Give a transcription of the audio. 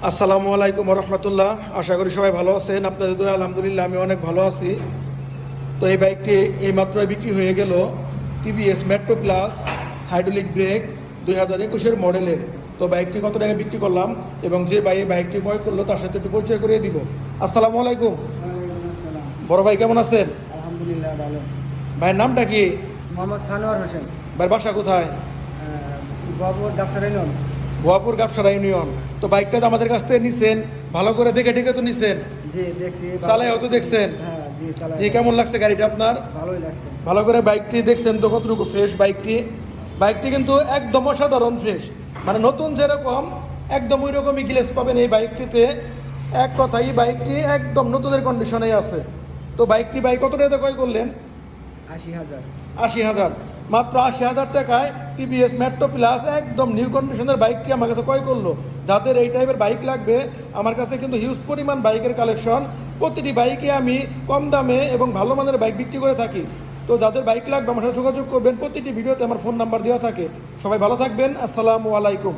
আসসালামু আলাইকুম রহমতুল্লাহ। আশা করি সবাই ভালো আছেন। আপনাদের দোয়া আলহামদুলিল্লাহ আমি অনেক ভালো আছি। তো এই বাইকটি এইমাত্র বিক্রি হয়ে গেল, TVS Metro plus hydraulic brake 2021-এর মডেলের। তো বাইকটি কত টাকা বিক্রি করলাম এবং যে বাইকটি ক্রয় করলো তার সাথে একটু পরিচয় করিয়ে দিব। আসসালামু আলাইকুম। বড় ভাই কেমন আছেন? আলহামদুলিল্লাহ ভালো। ভাইয়ের নামটা কি? মোহাম্মদ সানোয়ার হোসেন। ভাইয়ের বাসা কোথায়? বাবুর গাফসার ইউনিয়ন। ভুয়াপুর গাবসারা ইউনিয়ন। তো বাইকটা তো আমাদের কাছ থেকে নিছেন, ভালো করে দেখে ঠেকে তো নিছেন, জি দেখছি। চালায় হয়তো দেখছেন। হ্যাঁ জি চালাই। জি, কেমন লাগছে গাড়িটা আপনার? ভালোই লাগছে। ভালো করে বাইকটি দেখছেন তো কতটুকু ফ্রেশ বাইকটি কিন্তু একদম অসাধারণ ফ্রেশ, মানে নতুন যেরকম একদম ওই রকমই গ্লেস পাবেন এই বাইকটিতে। এক কথায় এই বাইকটি একদম নতুনের কন্ডিশনেই আছে। তো বাইকটি কত টাকা ক্রয় করলেন? 80,000। 80,000, মাত্র 80,000 টাকায় টিভিএস মেট্রো প্লাস একদম নিউ কন্ডিশনের বাইকটি আমার কাছে ক্রয় করলো। যাদের এই টাইপের বাইক লাগবে, আমার কাছে কিন্তু হিউজ পরিমাণ বাইকের কালেকশন। প্রতিটি বাইকে আমি কম দামে এবং ভালো মানের বাইক বিক্রি করে থাকি। তো যাদের বাইক লাগবে আমার সাথে যোগাযোগ করবেন। প্রতিটি ভিডিওতে আমার ফোন নাম্বার দেওয়া থাকে। সবাই ভালো থাকবেন। আসসালামু আলাইকুম।